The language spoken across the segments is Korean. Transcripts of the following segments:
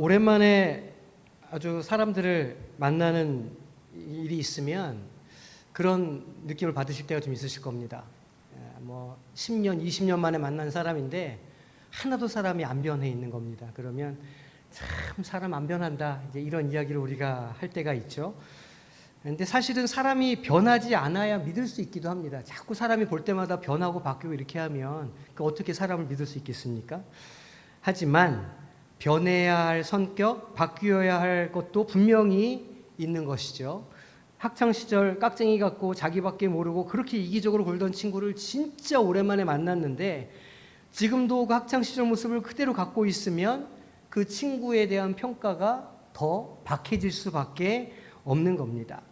오랜만에 아주 사람들을 만나는 일이 있으면 그런 느낌을 받으실 때가 좀 있으실 겁니다. 10년, 20년 만에 만난 사람인데 하나도 사람이 안 변해 있는 겁니다. 그러면 참 사람 안 변한다, 이제 이런 이야기를 우리가 할 때가 있죠. 근데 사실은 사람이 변하지 않아야 믿을 수 있기도 합니다. 자꾸 사람이 볼 때마다 변하고 바뀌고 이렇게 하면 어떻게 사람을 믿을 수 있겠습니까? 하지만 변해야 할 성격, 바뀌어야 할 것도 분명히 있는 것이죠. 학창시절 깍쟁이 같고 자기밖에 모르고 그렇게 이기적으로 굴던 친구를 진짜 오랜만에 만났는데 지금도 그 학창시절 모습을 그대로 갖고 있으면 그 친구에 대한 평가가 더 박해질 수밖에 없는 겁니다.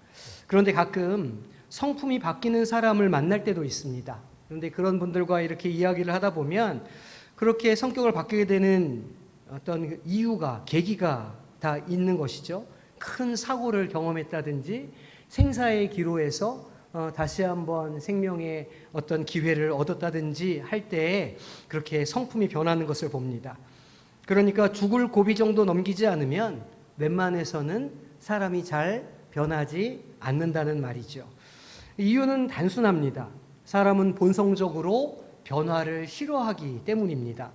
그런데 가끔 성품이 바뀌는 사람을 만날 때도 있습니다. 그런데 그런 분들과 이렇게 이야기를 하다 보면 그렇게 성격을 바뀌게 되는 어떤 이유가, 계기가 다 있는 것이죠. 큰 사고를 경험했다든지 생사의 기로에서 다시 한번 생명의 어떤 기회를 얻었다든지 할 때에 그렇게 성품이 변하는 것을 봅니다. 그러니까 죽을 고비 정도 넘기지 않으면 웬만해서는 사람이 잘 변하지 않는다는 말이죠. 이유는 단순합니다. 사람은 본성적으로 변화를 싫어하기 때문입니다.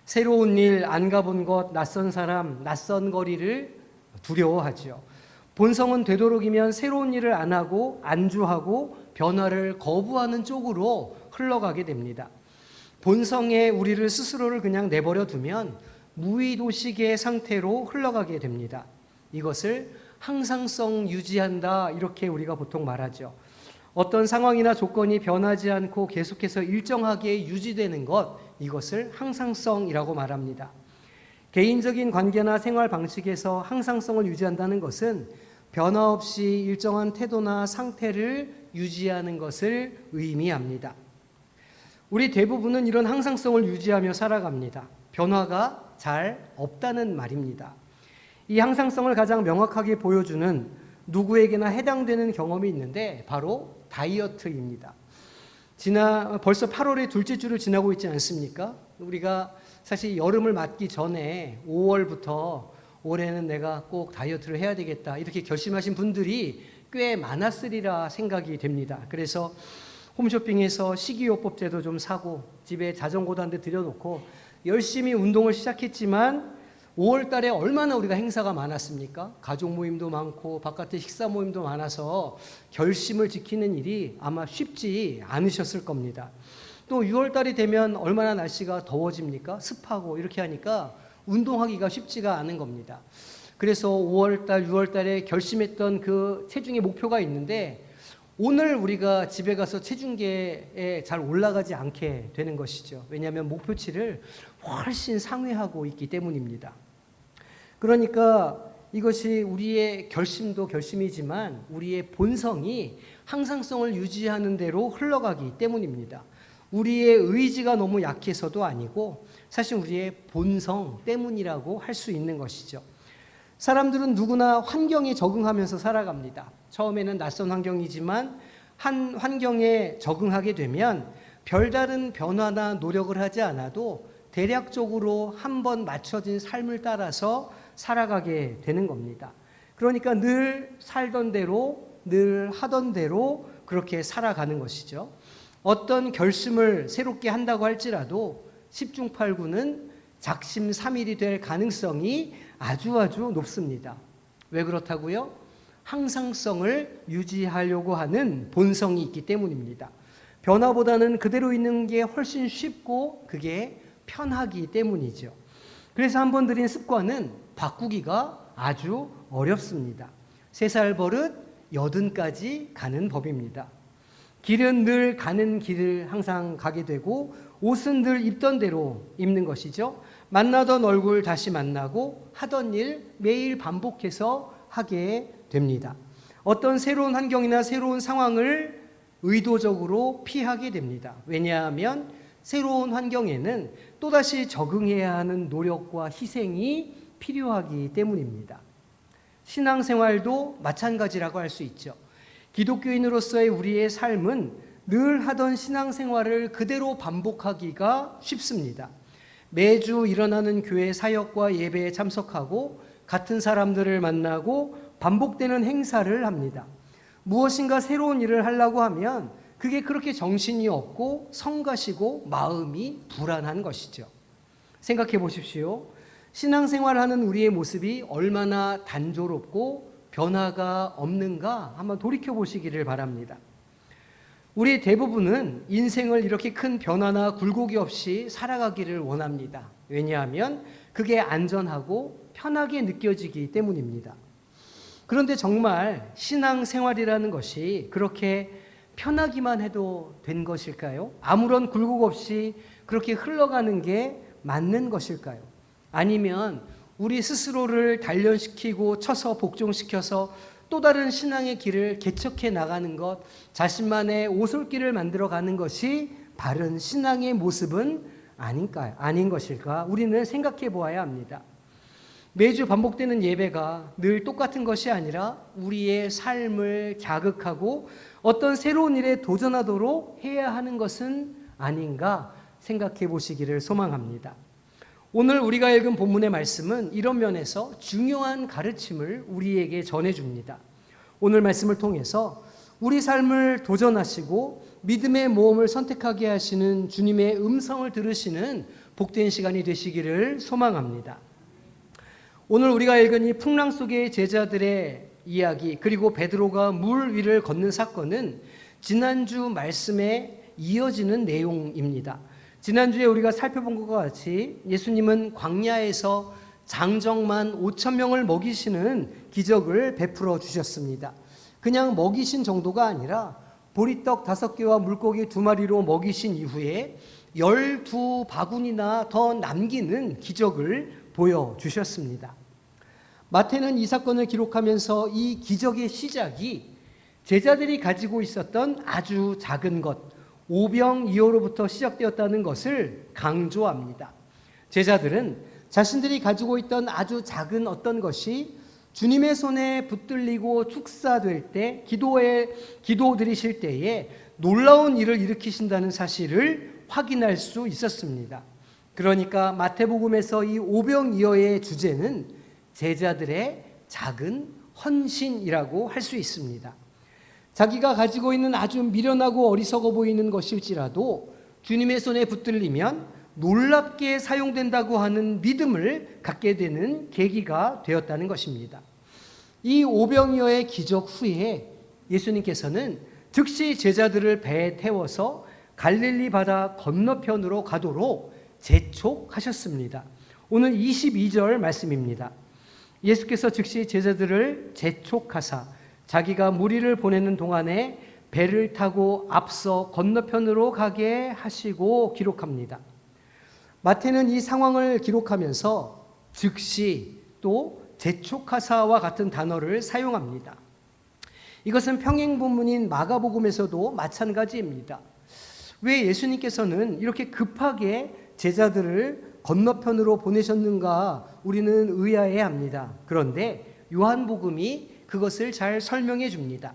새로운 일, 안 가본 곳, 낯선 사람, 낯선 거리를 두려워하죠. 본성은 되도록이면 새로운 일을 안 하고 안주하고 변화를 거부하는 쪽으로 흘러가게 됩니다. 본성에 우리를 스스로를 그냥 내버려 두면 무의도식의 상태로 흘러가게 됩니다. 이것을 항상성 유지한다, 이렇게 우리가 보통 말하죠. 어떤 상황이나 조건이 변하지 않고 계속해서 일정하게 유지되는 것, 이것을 항상성이라고 말합니다. 개인적인 관계나 생활 방식에서 항상성을 유지한다는 것은 변화 없이 일정한 태도나 상태를 유지하는 것을 의미합니다. 우리 대부분은 이런 항상성을 유지하며 살아갑니다. 변화가 잘 없다는 말입니다. 이 항상성을 가장 명확하게 보여주는 누구에게나 해당되는 경험이 있는데 바로 다이어트입니다. 벌써 8월의 둘째 주를 지나고 있지 않습니까? 우리가 사실 여름을 맞기 전에 5월부터 올해는 내가 꼭 다이어트를 해야 되겠다, 이렇게 결심하신 분들이 꽤 많았으리라 생각이 됩니다. 그래서 홈쇼핑에서 식이요법제도 좀 사고 집에 자전거도 한 대 들여놓고 열심히 운동을 시작했지만 5월 달에 얼마나 우리가 행사가 많았습니까? 가족 모임도 많고 바깥에 식사 모임도 많아서 결심을 지키는 일이 아마 쉽지 않으셨을 겁니다. 또 6월 달이 되면 얼마나 날씨가 더워집니까? 습하고 이렇게 하니까 운동하기가 쉽지가 않은 겁니다. 그래서 5월 달, 6월 달에 결심했던 그 체중의 목표가 있는데 오늘 우리가 집에 가서 체중계에 잘 올라가지 않게 되는 것이죠. 왜냐하면 목표치를 훨씬 상회하고 있기 때문입니다. 그러니까 이것이 우리의 결심도 결심이지만 우리의 본성이 항상성을 유지하는 대로 흘러가기 때문입니다. 우리의 의지가 너무 약해서도 아니고 사실 우리의 본성 때문이라고 할 수 있는 것이죠. 사람들은 누구나 환경에 적응하면서 살아갑니다. 처음에는 낯선 환경이지만 한 환경에 적응하게 되면 별다른 변화나 노력을 하지 않아도 대략적으로 한번 맞춰진 삶을 따라서 살아가게 되는 겁니다. 그러니까 늘 살던 대로, 늘 하던 대로 그렇게 살아가는 것이죠. 어떤 결심을 새롭게 한다고 할지라도 10중 8구는 작심삼일이 될 가능성이 아주 높습니다. 왜 그렇다고요? 항상성을 유지하려고 하는 본성이 있기 때문입니다. 변화보다는 그대로 있는 게 훨씬 쉽고 그게 편하기 때문이죠. 그래서 한번 들인 습관은 바꾸기가 아주 어렵습니다. 3살 버릇 80까지 가는 법입니다. 길은 늘 가는 길을 항상 가게 되고 옷은 늘 입던 대로 입는 것이죠. 만나던 얼굴 다시 만나고 하던 일 매일 반복해서 하게 됩니다. 어떤 새로운 환경이나 새로운 상황을 의도적으로 피하게 됩니다. 왜냐하면 새로운 환경에는 또다시 적응해야 하는 노력과 희생이 필요하기 때문입니다. 신앙생활도 마찬가지라고 할 수 있죠. 기독교인으로서의 우리의 삶은 늘 하던 신앙생활을 그대로 반복하기가 쉽습니다. 매주 일어나는 교회 사역과 예배에 참석하고 같은 사람들을 만나고 반복되는 행사를 합니다. 무엇인가 새로운 일을 하려고 하면 그게 그렇게 정신이 없고 성가시고 마음이 불안한 것이죠. 생각해 보십시오. 신앙생활하는 우리의 모습이 얼마나 단조롭고 변화가 없는가 한번 돌이켜 보시기를 바랍니다. 우리 대부분은 인생을 이렇게 큰 변화나 굴곡이 없이 살아가기를 원합니다. 왜냐하면 그게 안전하고 편하게 느껴지기 때문입니다. 그런데 정말 신앙생활이라는 것이 그렇게 편하기만 해도 된 것일까요? 아무런 굴곡 없이 그렇게 흘러가는 게 맞는 것일까요? 아니면 우리 스스로를 단련시키고 쳐서 복종시켜서 또 다른 신앙의 길을 개척해 나가는 것, 자신만의 오솔길을 만들어가는 것이 바른 신앙의 모습은 아닌 것일까? 우리는 생각해 보아야 합니다. 매주 반복되는 예배가 늘 똑같은 것이 아니라 우리의 삶을 자극하고 어떤 새로운 일에 도전하도록 해야 하는 것은 아닌가 생각해 보시기를 소망합니다. 오늘 우리가 읽은 본문의 말씀은 이런 면에서 중요한 가르침을 우리에게 전해줍니다. 오늘 말씀을 통해서 우리 삶을 도전하시고 믿음의 모험을 선택하게 하시는 주님의 음성을 들으시는 복된 시간이 되시기를 소망합니다. 오늘 우리가 읽은 이 풍랑 속의 제자들의 이야기, 그리고 베드로가 물 위를 걷는 사건은 지난주 말씀에 이어지는 내용입니다. 지난주에 우리가 살펴본 것과 같이 예수님은 광야에서 장정만 5,000명을 먹이시는 기적을 베풀어 주셨습니다. 그냥 먹이신 정도가 아니라 보리떡 5개와 물고기 2마리로 먹이신 이후에 12바구니나 더 남기는 기적을 보여주셨습니다. 마태는 이 사건을 기록하면서 이 기적의 시작이 제자들이 가지고 있었던 아주 작은 것, 오병이어로부터 시작되었다는 것을 강조합니다. 제자들은 자신들이 가지고 있던 아주 작은 어떤 것이 주님의 손에 붙들리고 축사될 때, 기도 드리실 때에 놀라운 일을 일으키신다는 사실을 확인할 수 있었습니다. 그러니까 마태복음에서 이 오병이어의 주제는 제자들의 작은 헌신이라고 할 수 있습니다. 자기가 가지고 있는 아주 미련하고 어리석어 보이는 것일지라도 주님의 손에 붙들리면 놀랍게 사용된다고 하는 믿음을 갖게 되는 계기가 되었다는 것입니다. 이 오병이어의 기적 후에 예수님께서는 즉시 제자들을 배에 태워서 갈릴리 바다 건너편으로 가도록 재촉하셨습니다. 오늘 22절 말씀입니다. 예수께서 즉시 제자들을 재촉하사 자기가 무리를 보내는 동안에 배를 타고 앞서 건너편으로 가게 하시고 기록합니다. 마태는 이 상황을 기록하면서 즉시 또 재촉하사와 같은 단어를 사용합니다. 이것은 평행본문인 마가복음에서도 마찬가지입니다. 왜 예수님께서는 이렇게 급하게 제자들을 건너편으로 보내셨는가 우리는 의아해합니다. 그런데 요한복음이 그것을 잘 설명해 줍니다.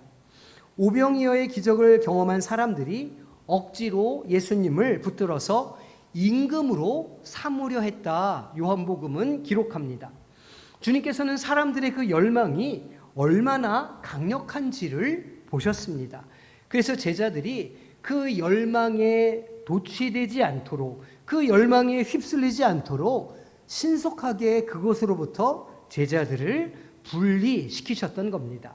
오병이어의 기적을 경험한 사람들이 억지로 예수님을 붙들어서 임금으로 삼으려 했다. 요한복음은 기록합니다. 주님께서는 사람들의 그 열망이 얼마나 강력한지를 보셨습니다. 그래서 제자들이 그 열망에 도취되지 않도록, 그 열망에 휩쓸리지 않도록 신속하게 그곳으로부터 제자들을 분리시키셨던 겁니다.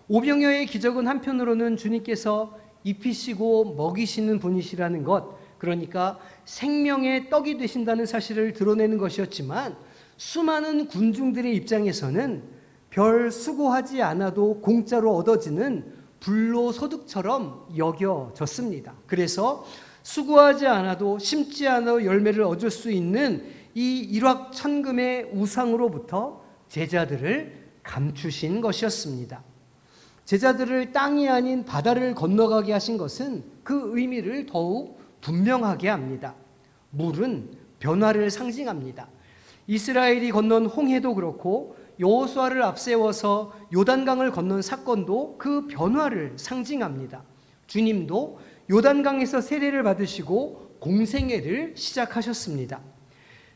오병이어의 기적은 한편으로는 주님께서 입히시고 먹이시는 분이시라는 것, 그러니까 생명의 떡이 되신다는 사실을 드러내는 것이었지만 수많은 군중들의 입장에서는 별 수고하지 않아도 공짜로 얻어지는 불로소득처럼 여겨졌습니다. 그래서 수고하지 않아도 심지 않아도 열매를 얻을 수 있는 이 일확천금의 우상으로부터 제자들을 감추신 것이었습니다. 제자들을 땅이 아닌 바다를 건너가게 하신 것은 그 의미를 더욱 분명하게 합니다. 물은 변화를 상징합니다. 이스라엘이 건넌 홍해도 그렇고 여호수아를 앞세워서 요단강을 건넌 사건도 그 변화를 상징합니다. 주님도 요단강에서 세례를 받으시고 공생애를 시작하셨습니다.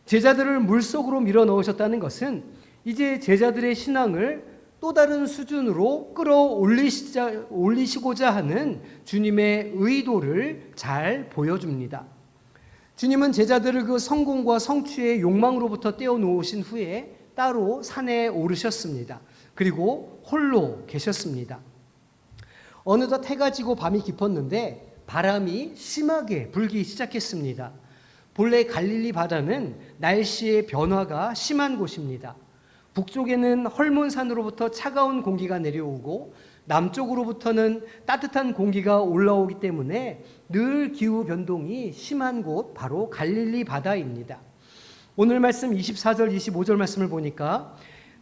제자들을 물속으로 밀어 넣으셨다는 것은 이제 제자들의 신앙을 또 다른 수준으로 끌어올리시고자 하는 주님의 의도를 잘 보여줍니다. 주님은 제자들을 그 성공과 성취의 욕망으로부터 떼어놓으신 후에 따로 산에 오르셨습니다. 그리고 홀로 계셨습니다. 어느덧 해가 지고 밤이 깊었는데 바람이 심하게 불기 시작했습니다. 본래 갈릴리 바다는 날씨의 변화가 심한 곳입니다. 북쪽에는 헐몬산으로부터 차가운 공기가 내려오고 남쪽으로부터는 따뜻한 공기가 올라오기 때문에 늘 기후 변동이 심한 곳 바로 갈릴리 바다입니다. 오늘 말씀 24절 25절 말씀을 보니까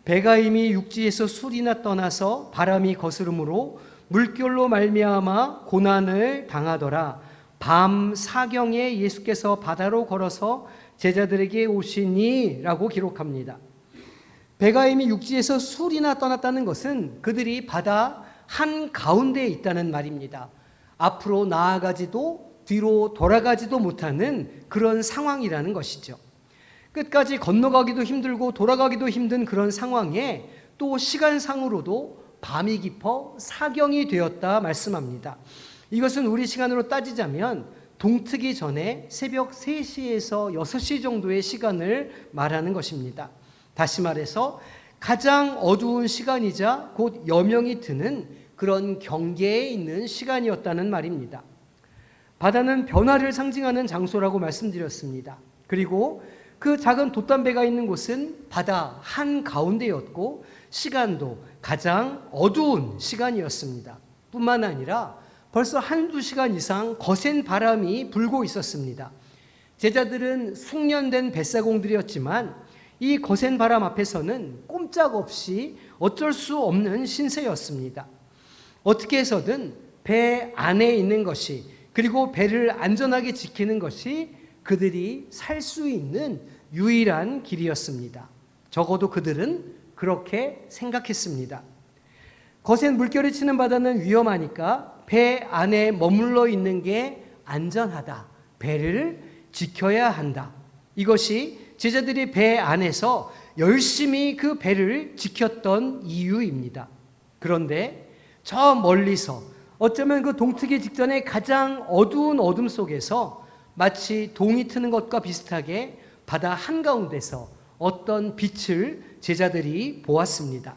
배가 이미 육지에서 술이나 떠나서 바람이 거스름으로 물결로 말미암아 고난을 당하더라. 밤 사경에 예수께서 바다로 걸어서 제자들에게 오시니 라고 기록합니다. 배가 이미 육지에서 술이나 떠났다는 것은 그들이 바다 한가운데에 있다는 말입니다. 앞으로 나아가지도 뒤로 돌아가지도 못하는 그런 상황이라는 것이죠. 끝까지 건너가기도 힘들고 돌아가기도 힘든 그런 상황에 또 시간상으로도 밤이 깊어 사경이 되었다 말씀합니다. 이것은 우리 시간으로 따지자면 동트기 전에 새벽 3시에서 6시 정도의 시간을 말하는 것입니다. 다시 말해서 가장 어두운 시간이자 곧 여명이 드는 그런 경계에 있는 시간이었다는 말입니다. 바다는 변화를 상징하는 장소라고 말씀드렸습니다. 그리고 그 작은 돛담배가 있는 곳은 바다 한가운데였고 시간도 가장 어두운 시간이었습니다. 뿐만 아니라 벌써 한두 시간 이상 거센 바람이 불고 있었습니다. 제자들은 숙련된 뱃사공들이었지만 이 거센 바람 앞에서는 꼼짝없이 어쩔 수 없는 신세였습니다. 어떻게 해서든 배 안에 있는 것이 그리고 배를 안전하게 지키는 것이 그들이 살 수 있는 유일한 길이었습니다. 적어도 그들은 그렇게 생각했습니다. 거센 물결이 치는 바다는 위험하니까 배 안에 머물러 있는 게 안전하다. 배를 지켜야 한다. 이것이 제자들이 배 안에서 열심히 그 배를 지켰던 이유입니다. 그런데 저 멀리서 어쩌면 그 동트기 직전에 가장 어두운 어둠 속에서 마치 동이 트는 것과 비슷하게 바다 한가운데서 어떤 빛을 제자들이 보았습니다.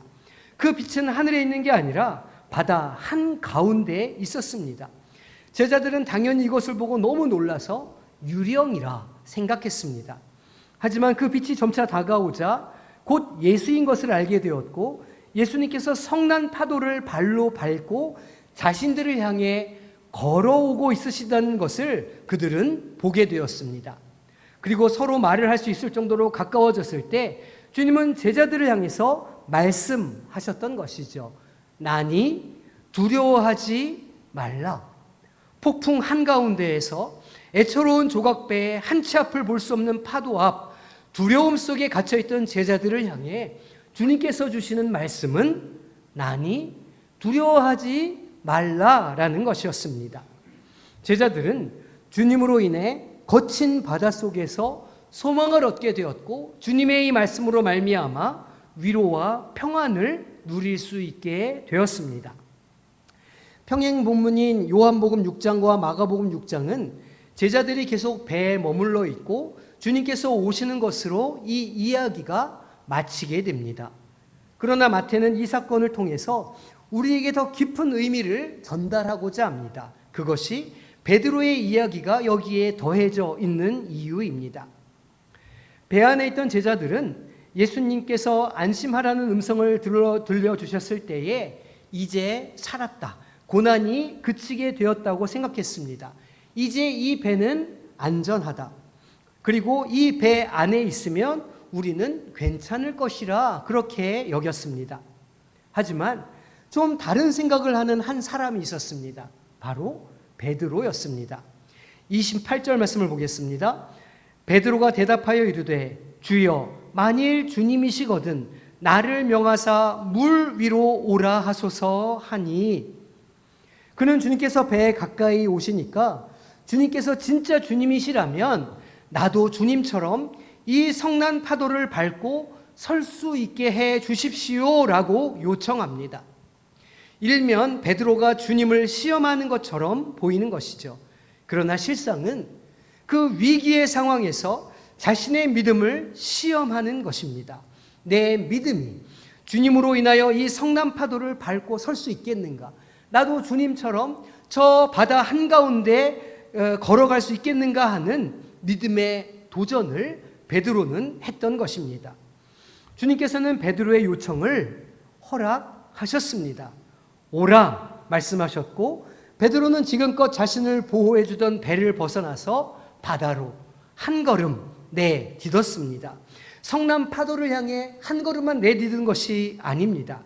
그 빛은 하늘에 있는 게 아니라 바다 한가운데에 있었습니다. 제자들은 당연히 이것을 보고 너무 놀라서 유령이라 생각했습니다. 하지만 그 빛이 점차 다가오자 곧 예수인 것을 알게 되었고 예수님께서 성난 파도를 발로 밟고 자신들을 향해 걸어오고 있으시다는 것을 그들은 보게 되었습니다. 그리고 서로 말을 할 수 있을 정도로 가까워졌을 때 주님은 제자들을 향해서 말씀하셨던 것이죠. 나니 두려워하지 말라. 폭풍 한가운데에서 애처로운 조각배의 한 치 앞을 볼 수 없는 파도 앞 두려움 속에 갇혀있던 제자들을 향해 주님께서 주시는 말씀은 나니 두려워하지 말라라는 것이었습니다. 제자들은 주님으로 인해 거친 바다 속에서 소망을 얻게 되었고 주님의 이 말씀으로 말미암아 위로와 평안을 누릴 수 있게 되었습니다. 평행 본문인 요한복음 6장과 마가복음 6장은 제자들이 계속 배에 머물러 있고 주님께서 오시는 것으로 이 이야기가 마치게 됩니다. 그러나 마태는 이 사건을 통해서 우리에게 더 깊은 의미를 전달하고자 합니다. 그것이 베드로의 이야기가 여기에 더해져 있는 이유입니다. 배 안에 있던 제자들은 예수님께서 안심하라는 음성을 들려주셨을 때에 이제 살았다. 고난이 그치게 되었다고 생각했습니다. 이제 이 배는 안전하다. 그리고 이 배 안에 있으면 우리는 괜찮을 것이라 그렇게 여겼습니다. 하지만 좀 다른 생각을 하는 한 사람이 있었습니다. 바로 베드로였습니다. 28절 말씀을 보겠습니다. 베드로가 대답하여 이르되 주여 만일 주님이시거든 나를 명하사 물 위로 오라 하소서 하니 그는 주님께서 배에 가까이 오시니까 주님께서 진짜 주님이시라면 나도 주님처럼 이 성난 파도를 밟고 설 수 있게 해 주십시오라고 요청합니다. 일면 베드로가 주님을 시험하는 것처럼 보이는 것이죠. 그러나 실상은 그 위기의 상황에서 자신의 믿음을 시험하는 것입니다. 내 믿음이 주님으로 인하여 이 성난 파도를 밟고 설 수 있겠는가? 나도 주님처럼 저 바다 한가운데 걸어갈 수 있겠는가 하는 믿음의 도전을 베드로는 했던 것입니다. 주님께서는 베드로의 요청을 허락하셨습니다. 오라 말씀하셨고, 베드로는 지금껏 자신을 보호해 주던 배를 벗어나서 바다로 한 걸음 내딛었습니다. 성난 파도를 향해 한 걸음만 내딛은 것이 아닙니다.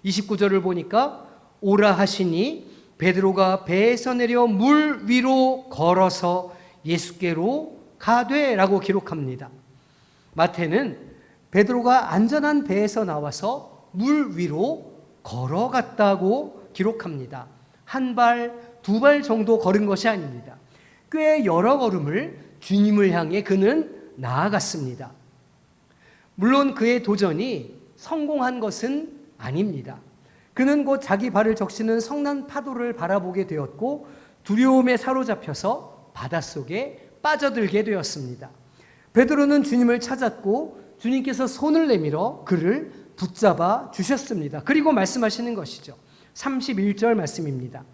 29절을 보니까 오라 하시니 베드로가 배에서 내려 물 위로 걸어서 예수께로 가되라고 기록합니다. 마태는 베드로가 안전한 배에서 나와서 물 위로 걸어갔다고 기록합니다. 한 발, 두 발 정도 걸은 것이 아닙니다. 꽤 여러 걸음을 주님을 향해 그는 나아갔습니다. 물론 그의 도전이 성공한 것은 아닙니다. 그는 곧 자기 발을 적시는 성난 파도를 바라보게 되었고 두려움에 사로잡혀서 바닷속에 빠져들게 되었습니다. 베드로는 주님을 찾았고 주님께서 손을 내밀어 그를 붙잡아 주셨습니다. 그리고 말씀하시는 것이죠. 31절 말씀입니다.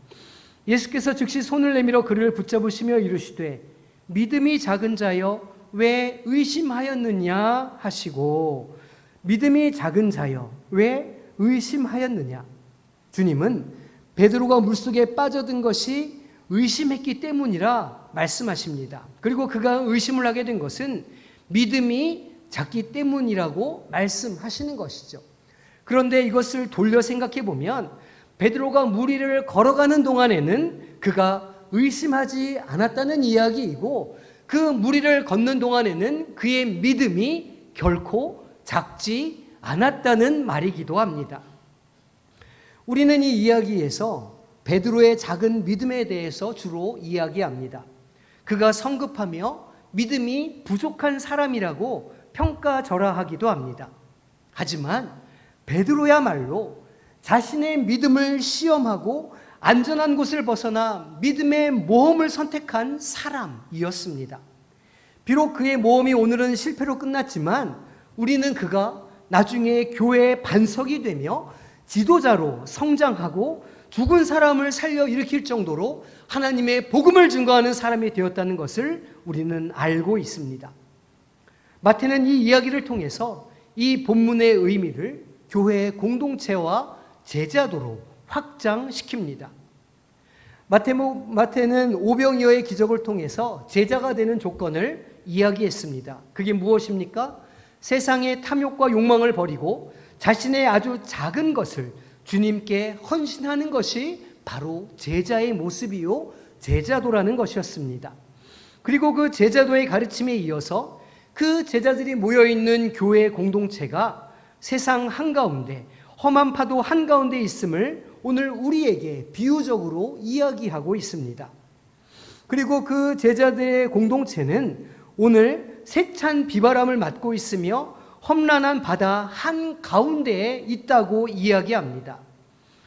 예수께서 즉시 손을 내밀어 그를 붙잡으시며 이르시되 믿음이 작은 자여 왜 의심하였느냐 하시고, 믿음이 작은 자여 왜 의심하였느냐. 주님은 베드로가 물속에 빠져든 것이 의심했기 때문이라 말씀하십니다. 그리고 그가 의심을 하게 된 것은 믿음이 작기 때문이라고 말씀하시는 것이죠. 그런데 이것을 돌려 생각해 보면 베드로가 물 위를 걸어가는 동안에는 그가 의심하지 않았다는 이야기이고, 그 물 위를 걷는 동안에는 그의 믿음이 결코 작지 않았다는 말이기도 합니다. 우리는 이 이야기에서 베드로의 작은 믿음에 대해서 주로 이야기합니다. 그가 성급하며 믿음이 부족한 사람이라고 평가절하하기도 합니다. 하지만 베드로야말로 자신의 믿음을 시험하고 안전한 곳을 벗어나 믿음의 모험을 선택한 사람이었습니다. 비록 그의 모험이 오늘은 실패로 끝났지만 우리는 그가 나중에 교회의 반석이 되며 지도자로 성장하고 죽은 사람을 살려 일으킬 정도로 하나님의 복음을 증거하는 사람이 되었다는 것을 우리는 알고 있습니다. 마태는 이 이야기를 통해서 이 본문의 의미를 교회의 공동체와 제자도로 확장시킵니다. 마태는 오병이어의 기적을 통해서 제자가 되는 조건을 이야기했습니다. 그게 무엇입니까? 세상의 탐욕과 욕망을 버리고 자신의 아주 작은 것을 주님께 헌신하는 것이 바로 제자의 모습이요, 제자도라는 것이었습니다. 그리고 그 제자도의 가르침에 이어서 그 제자들이 모여있는 교회 공동체가 세상 한가운데, 험한 파도 한가운데 있음을 오늘 우리에게 비유적으로 이야기하고 있습니다. 그리고 그 제자들의 공동체는 오늘 세찬 비바람을 맞고 있으며 험난한 바다 한가운데에 있다고 이야기합니다.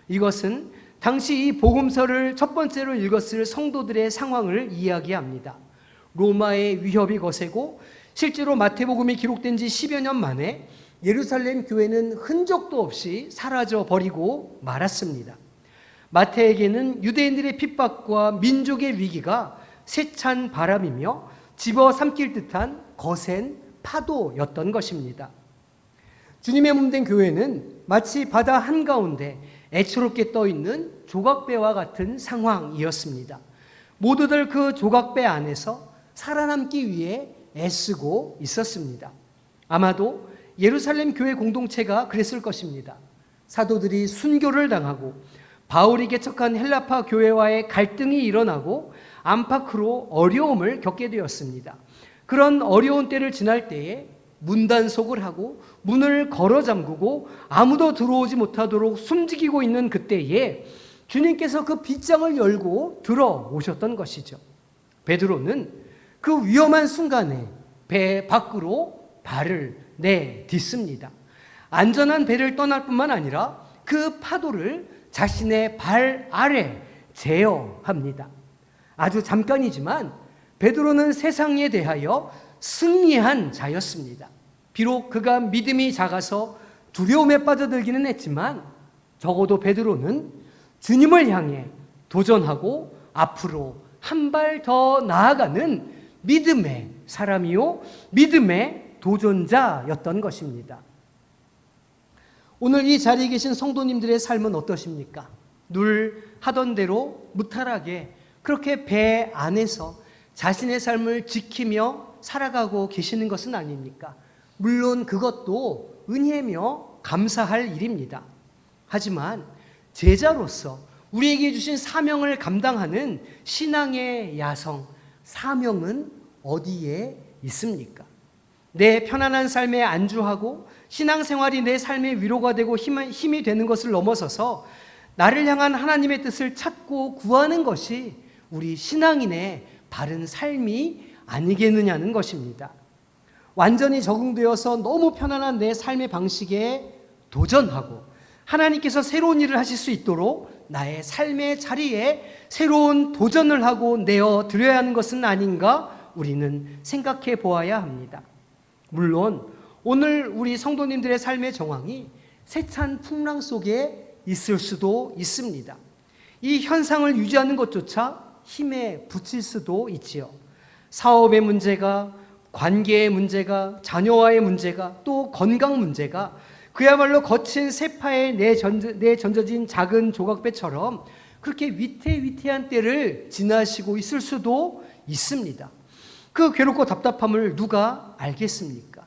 이것은 당시 이 복음서를 첫 번째로 읽었을 성도들의 상황을 이야기합니다. 로마의 위협이 거세고 실제로 마태복음이 기록된 지 10여 년 만에 예루살렘 교회는 흔적도 없이 사라져 버리고 말았습니다. 마태에게는 유대인들의 핍박과 민족의 위기가 세찬 바람이며 집어삼킬 듯한 거센 파도였던 것입니다. 주님의 몸된 교회는 마치 바다 한가운데 애처롭게 떠있는 조각배와 같은 상황이었습니다. 모두들 그 조각배 안에서 살아남기 위해 애쓰고 있었습니다. 아마도 예루살렘 교회 공동체가 그랬을 것입니다. 사도들이 순교를 당하고 바울이 개척한 헬라파 교회와의 갈등이 일어나고 안팎으로 어려움을 겪게 되었습니다. 그런 어려운 때를 지날 때에 문단속을 하고 문을 걸어 잠그고 아무도 들어오지 못하도록 숨지기고 있는 그때에 주님께서 그 빗장을 열고 들어오셨던 것이죠. 베드로는 그 위험한 순간에 배 밖으로 발을 내딛습니다. 안전한 배를 떠날 뿐만 아니라 그 파도를 자신의 발 아래 제어합니다. 아주 잠깐이지만 베드로는 세상에 대하여 승리한 자였습니다. 비록 그가 믿음이 작아서 두려움에 빠져들기는 했지만 적어도 베드로는 주님을 향해 도전하고 앞으로 한 발 더 나아가는 믿음의 사람이요, 믿음의 도전자였던 것입니다. 오늘 이 자리에 계신 성도님들의 삶은 어떠십니까? 늘 하던 대로 무탈하게 그렇게 배 안에서 자신의 삶을 지키며 살아가고 계시는 것은 아닙니까? 물론 그것도 은혜며 감사할 일입니다. 하지만 제자로서 우리에게 주신 사명을 감당하는 신앙의 야성, 사명은 어디에 있습니까? 내 편안한 삶에 안주하고 신앙생활이 내 삶의 위로가 되고 힘이 되는 것을 넘어서서 나를 향한 하나님의 뜻을 찾고 구하는 것이 우리 신앙인의 바른 삶이 아니겠느냐는 것입니다. 완전히 적응되어서 너무 편안한 내 삶의 방식에 도전하고 하나님께서 새로운 일을 하실 수 있도록 나의 삶의 자리에 새로운 도전을 하고 내어드려야 하는 것은 아닌가 우리는 생각해 보아야 합니다. 물론 오늘 우리 성도님들의 삶의 정황이 세찬 풍랑 속에 있을 수도 있습니다. 이 현상을 유지하는 것조차 힘에 부칠 수도 있지요. 사업의 문제가, 관계의 문제가, 자녀와의 문제가, 또 건강 문제가 그야말로 거친 세파에 내던져진 작은 조각배처럼 그렇게 위태위태한 때를 지나시고 있을 수도 있습니다. 그 괴롭고 답답함을 누가 알겠습니까?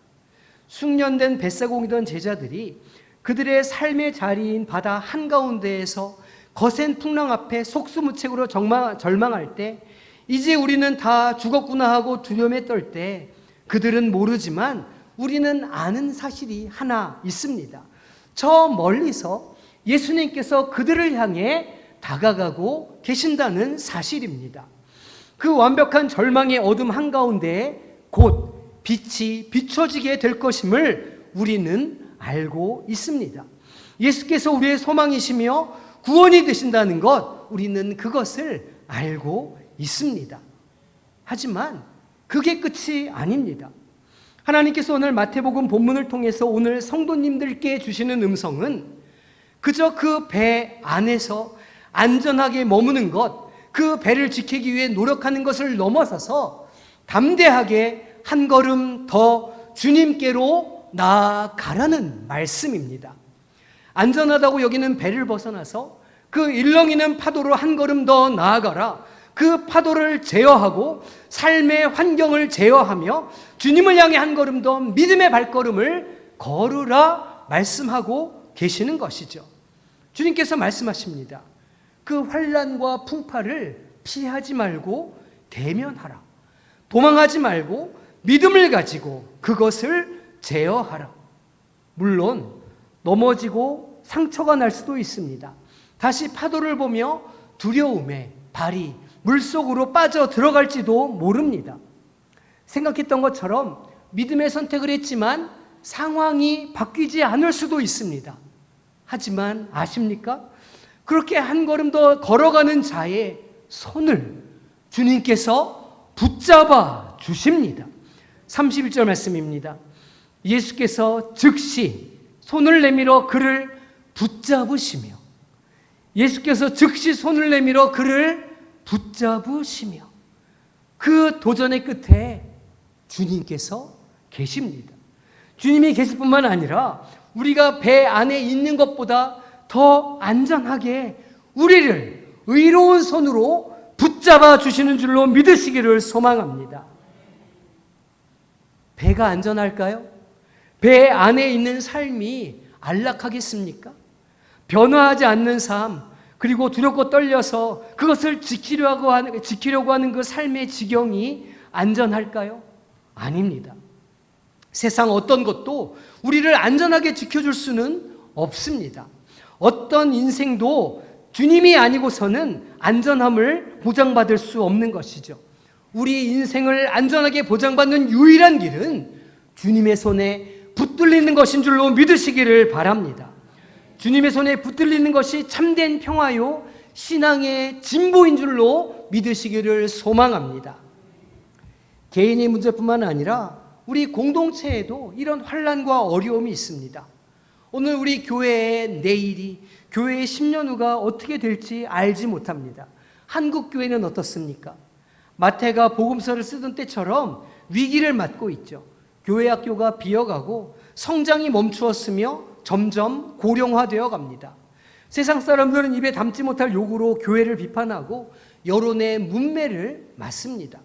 숙련된 뱃사공이던 제자들이 그들의 삶의 자리인 바다 한가운데에서 거센 풍랑 앞에 속수무책으로 절망할 때 이제 우리는 다 죽었구나 하고 두려움에 떨 때 그들은 모르지만 우리는 아는 사실이 하나 있습니다. 저 멀리서 예수님께서 그들을 향해 다가가고 계신다는 사실입니다. 그 완벽한 절망의 어둠 한가운데에 곧 빛이 비춰지게 될 것임을 우리는 알고 있습니다. 예수께서 우리의 소망이시며 구원이 되신다는 것, 우리는 그것을 알고 있습니다. 하지만 그게 끝이 아닙니다. 하나님께서 오늘 마태복음 본문을 통해서 오늘 성도님들께 주시는 음성은 그저 그 배 안에서 안전하게 머무는 것, 그 배를 지키기 위해 노력하는 것을 넘어서서 담대하게 한 걸음 더 주님께로 나아가라는 말씀입니다. 안전하다고 여기는 배를 벗어나서 그 일렁이는 파도로 한 걸음 더 나아가라. 그 파도를 제어하고 삶의 환경을 제어하며 주님을 향해 한 걸음 더 믿음의 발걸음을 걸으라 말씀하고 계시는 것이죠. 주님께서 말씀하십니다. 그 환난과 풍파를 피하지 말고 대면하라. 도망하지 말고 믿음을 가지고 그것을 제어하라. 물론 넘어지고 상처가 날 수도 있습니다. 다시 파도를 보며 두려움에 발이 물속으로 빠져 들어갈지도 모릅니다. 생각했던 것처럼 믿음의 선택을 했지만 상황이 바뀌지 않을 수도 있습니다. 하지만 아십니까? 그렇게 한 걸음 더 걸어가는 자의 손을 주님께서 붙잡아 주십니다. 31절 말씀입니다. 예수께서 즉시 손을 내밀어 그를 붙잡으시며 예수께서 즉시 손을 내밀어 그를 붙잡으시며 그 도전의 끝에 주님께서 계십니다. 주님이 계실 뿐만 아니라 우리가 배 안에 있는 것보다 더 안전하게 우리를 의로운 손으로 붙잡아 주시는 줄로 믿으시기를 소망합니다. 배가 안전할까요? 배 안에 있는 삶이 안락하겠습니까? 변화하지 않는 삶, 그리고 두렵고 떨려서 그것을 지키려고 하는 그 삶의 지경이 안전할까요? 아닙니다. 세상 어떤 것도 우리를 안전하게 지켜줄 수는 없습니다. 어떤 인생도 주님이 아니고서는 안전함을 보장받을 수 없는 것이죠. 우리 인생을 안전하게 보장받는 유일한 길은 주님의 손에 붙들리는 것인 줄로 믿으시기를 바랍니다. 주님의 손에 붙들리는 것이 참된 평화요 신앙의 진보인 줄로 믿으시기를 소망합니다. 개인의 문제뿐만 아니라 우리 공동체에도 이런 환난과 어려움이 있습니다. 오늘 우리 교회의 내일이, 교회의 10년 후가 어떻게 될지 알지 못합니다. 한국 교회는 어떻습니까? 마태가 복음서를 쓰던 때처럼 위기를 맞고 있죠. 교회 학교가 비어가고 성장이 멈추었으며 점점 고령화되어 갑니다. 세상 사람들은 입에 담지 못할 욕으로 교회를 비판하고 여론의 문매를 맞습니다.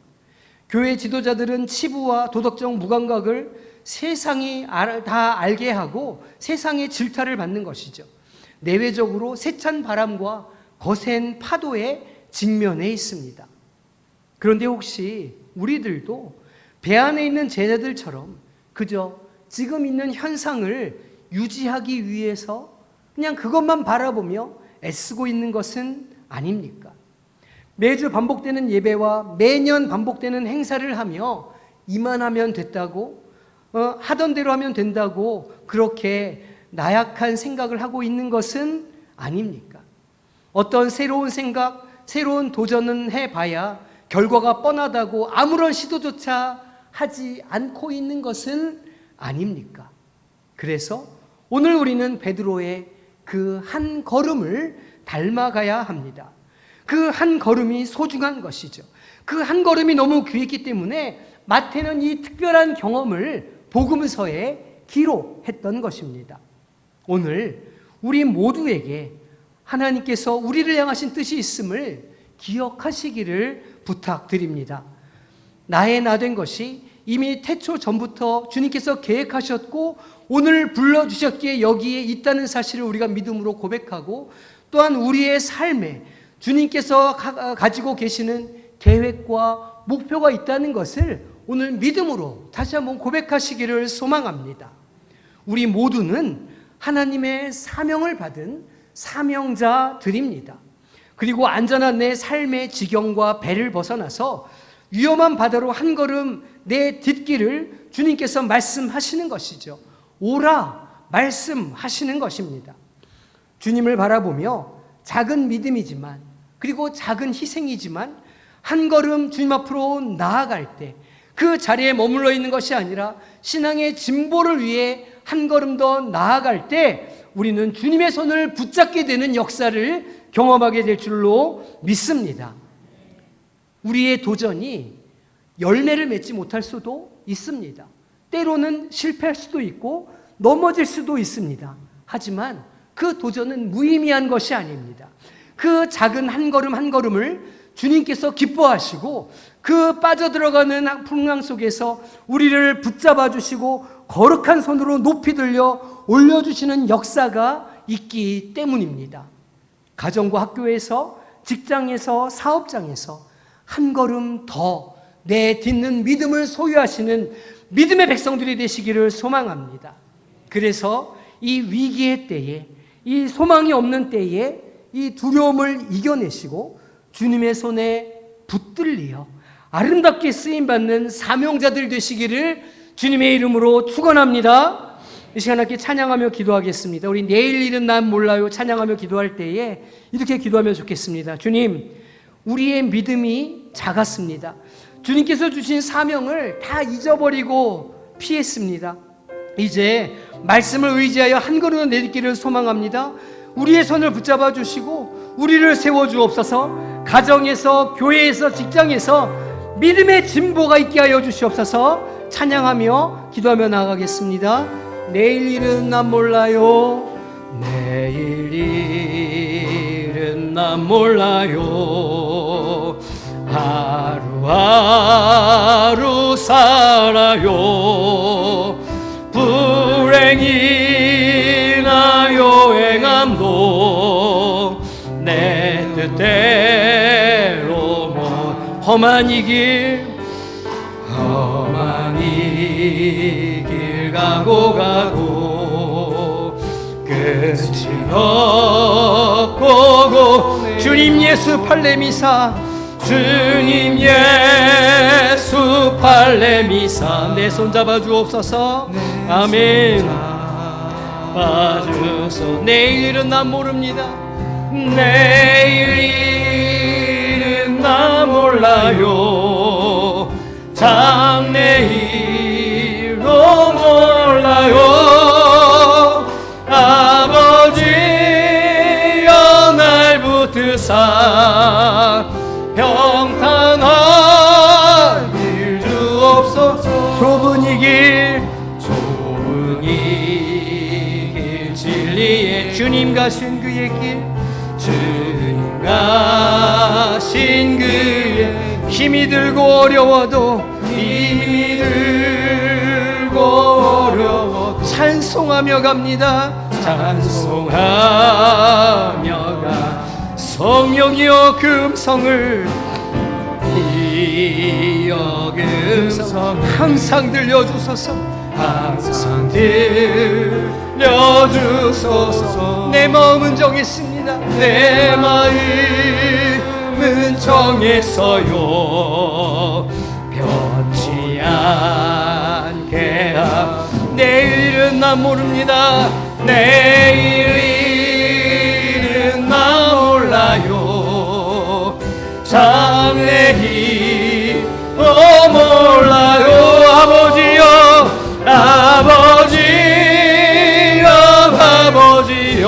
교회 지도자들은 치부와 도덕적 무감각을 세상이 다 알게 하고 세상의 질타를 받는 것이죠. 내외적으로 세찬 바람과 거센 파도에 직면해 있습니다. 그런데 혹시 우리들도 배 안에 있는 제자들처럼 그저 지금 있는 현상을 유지하기 위해서 그냥 그것만 바라보며 애쓰고 있는 것은 아닙니까? 매주 반복되는 예배와 매년 반복되는 행사를 하며 이만하면 됐다고, 하던 대로 하면 된다고 그렇게 나약한 생각을 하고 있는 것은 아닙니까? 어떤 새로운 생각, 새로운 도전은 해봐야 결과가 뻔하다고 아무런 시도조차 하지 않고 있는 것은 아닙니까? 그래서 오늘 우리는 베드로의 그 한 걸음을 닮아가야 합니다. 그 한 걸음이 소중한 것이죠. 그 한 걸음이 너무 귀했기 때문에 마태는 이 특별한 경험을 복음서에 기록했던 것입니다. 오늘 우리 모두에게 하나님께서 우리를 향하신 뜻이 있음을 기억하시기를 부탁드립니다. 나의 나 된 것이 이미 태초 전부터 주님께서 계획하셨고 오늘 불러주셨기에 여기에 있다는 사실을 우리가 믿음으로 고백하고 또한 우리의 삶에 주님께서 가지고 계시는 계획과 목표가 있다는 것을 오늘 믿음으로 다시 한번 고백하시기를 소망합니다. 우리 모두는 하나님의 사명을 받은 사명자들입니다. 그리고 안전한 내 삶의 지경과 배를 벗어나서 위험한 바다로 한 걸음 내 딛기를 주님께서 말씀하시는 것이죠. 오라 말씀하시는 것입니다. 주님을 바라보며 작은 믿음이지만 그리고 작은 희생이지만 한 걸음 주님 앞으로 나아갈 때 그 자리에 머물러 있는 것이 아니라 신앙의 진보를 위해 한 걸음 더 나아갈 때 우리는 주님의 손을 붙잡게 되는 역사를 경험하게 될 줄로 믿습니다. 우리의 도전이 열매를 맺지 못할 수도 있습니다. 때로는 실패할 수도 있고 넘어질 수도 있습니다. 하지만 그 도전은 무의미한 것이 아닙니다. 그 작은 한 걸음 한 걸음을 주님께서 기뻐하시고 그 빠져들어가는 풍랑 속에서 우리를 붙잡아 주시고 거룩한 손으로 높이 들려 올려주시는 역사가 있기 때문입니다. 가정과 학교에서, 직장에서, 사업장에서 한 걸음 더 내딛는 믿음을 소유하시는 믿음의 백성들이 되시기를 소망합니다. 그래서 이 위기의 때에, 이 소망이 없는 때에 이 두려움을 이겨내시고 주님의 손에 붙들리어 아름답게 쓰임받는 사명자들 되시기를 주님의 이름으로 축원합니다. 이 시간 함께 찬양하며 기도하겠습니다. 우리 내일 일은 난 몰라요 찬양하며 기도할 때에 이렇게 기도하면 좋겠습니다. 주님, 우리의 믿음이 작았습니다. 주님께서 주신 사명을 다 잊어버리고 피했습니다. 이제 말씀을 의지하여 한 걸음 내딛기를 소망합니다. 우리의 손을 붙잡아 주시고 우리를 세워주옵소서. 가정에서, 교회에서, 직장에서 믿음의 진보가 있게 하여 주시옵소서. 찬양하며 기도하며 나아가겠습니다. 내일 일은 난 몰라요. 내일 일은 난 몰라요. 하루하루 살아요. 불행이나 여행함도 내 뜻대로 험한 이 길 가고 끝이 없고 주님 예수 팔레미사 주님 예수 팔레미사 내 손 잡아 주옵소서. 아멘. 봐주소. 내일은 난 모릅니다. 내일은 난 몰라요. 장래일도 몰라요. 아버지여 날 붙드사 평탄한 길 주옵소서. 좁은 이 길 진리의 주님 가신 그의 길, 주님 가신 그의 힘이 들고 어려워도 찬송하며 갑니다. 찬송하며 가. 성령이여 금성을 이여 금성 항상 들려주소서. 항상 들려주소서. 내 마음은 정했습니다. 내 마음은 정했어요. 변치 않게 내일은 난 모릅니다. 내일은 난 몰라요. 장래일도 몰라요. 아버지여 아버지여 아버지여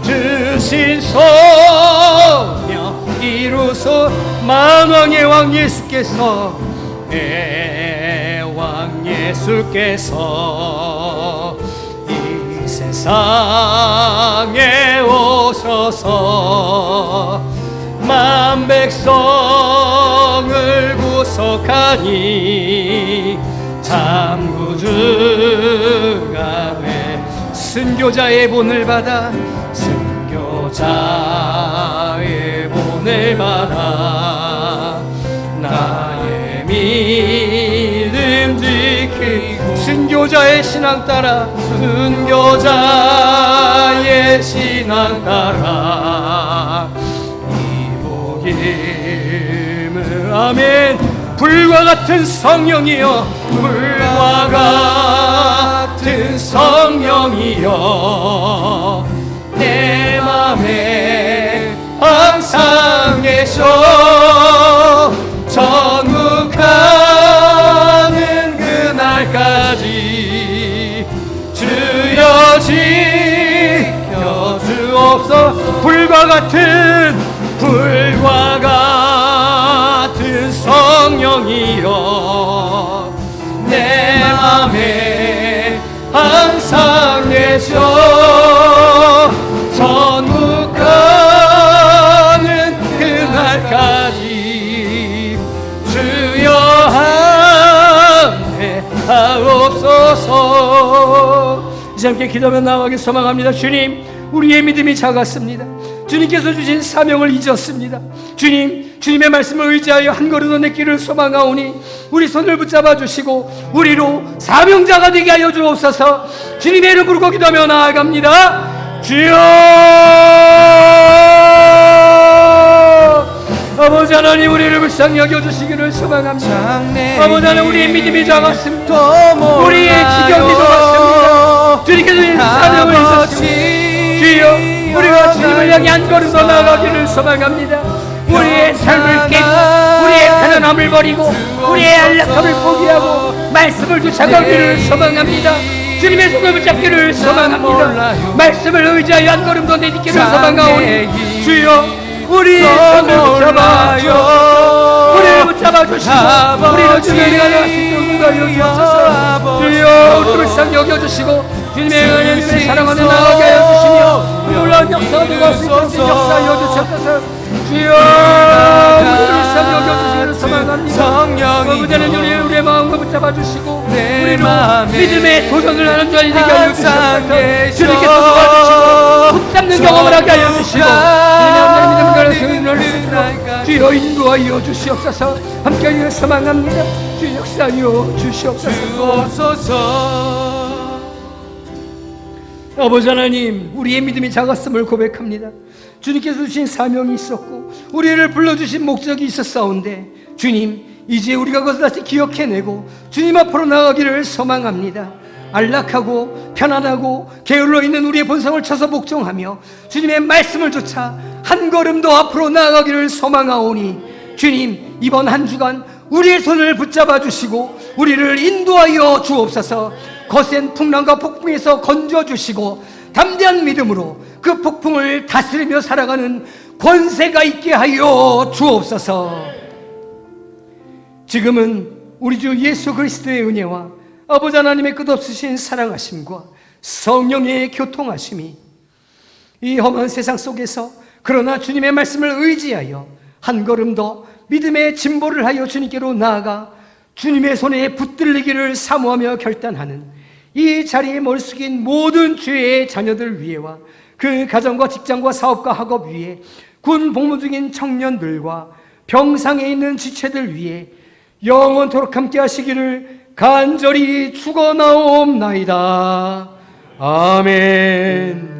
주신 소명 이루소. 만왕의 왕 예수께서 왕 예수께서 이 세상에 오셔서 만 백성을 구속하니 참구주가 돼 순교자의 본을 받아 순교자의 본을 받아 나의 믿음 지키고 순교자의 신앙 따라 순교자의 신앙 따라 이 복임을 아멘. 불과 같은 성령이여 불과 같은 성령이여 내 맘에 항상 계셔 천국 가는 그날까지 주여 지켜주옵소서. 불과 같은 성령이여 내 맘에 항상 계셔 천국 가는 그날까지 주여 함께 하옵소서. 이제 함께 기도하며 나아가기 소망합니다. 주님, 우리의 믿음이 작았습니다. 주님께서 주신 사명을 잊었습니다. 주님, 주님의 말씀을 의지하여 한 걸음 더 내 길을 소망하오니 우리 손을 붙잡아 주시고 우리로 사명자가 되게 하여 주옵소서. 주님의 이름 부르고 기도하며 나아갑니다. 주여, 아버지 하나님, 우리를 불쌍히 여겨주시기를 소망합니다. 아버지 하나님, 우리의 믿음이 작았습니다. 우리의 지경이 작았습니다. 주님께서 주신 사명을 잊었습니다. 주여, 우리가 주님을 향해 한 걸음 더 나아가기를 소망합니다. 우리의 삶을 깨고 우리의 편안함을 버리고 우리의 안락함을 포기하고 말씀을 쫓아가기를 소망합니다. 주님의 손을 붙잡기를 소망합니다. 말씀을 의지하여 한 걸음 더 내딛기를 소망하오니 주여, 우리의 손을 붙잡아요. 우리를 붙잡아 주시고 우리를 주님의 나라에 여기소서. 주여, 우리를 불쌍히 여겨주시고 주님의 은혜를 사랑 안에 나가게 하여 주시며 놀라운 역사가 되고 있는 역사하여 주옵소서. 주여, 우리를 불쌍히 여겨주시기를 소망합니다. 아버지는 우리의 마음을 붙잡아 주시고 우리로 믿음의 도전을 하는 자리 되게 하여 주시옵소서. 주님께서 도와주시고 붙잡는 경험을 하게 하여 주시고 주님의 믿음을 가르치는 주여 인도하여 주시옵소서. 함께하여 소망합니다. 주 역사하여 주시옵소서. 아버지 하나님, 우리의 믿음이 작았음을 고백합니다. 주님께서 주신 사명이 있었고 우리를 불러주신 목적이 있었사온데 주님, 이제 우리가 그것을 다시 기억해내고 주님 앞으로 나아가기를 소망합니다. 안락하고 편안하고 게을러 있는 우리의 본성을 쳐서 복종하며 주님의 말씀을 쫓아 한 걸음 더 앞으로 나아가기를 소망하오니 주님, 이번 한 주간 우리의 손을 붙잡아 주시고 우리를 인도하여 주옵소서. 거센 풍랑과 폭풍에서 건져주시고 담대한 믿음으로 그 폭풍을 다스리며 살아가는 권세가 있게 하여 주옵소서. 지금은 우리 주 예수 그리스도의 은혜와 아버지 하나님의 끝없으신 사랑하심과 성령의 교통하심이 이 험한 세상 속에서 그러나 주님의 말씀을 의지하여 한 걸음 더 믿음의 진보를 하여 주님께로 나아가 주님의 손에 붙들리기를 사모하며 결단하는 이 자리에 머리 숙인 모든 주의 자녀들 위에와 그 가정과 직장과 사업과 학업 위에 군 복무 중인 청년들과 병상에 있는 지체들 위에 영원토록 함께 하시기를 간절히 축원하옵나이다. 아멘.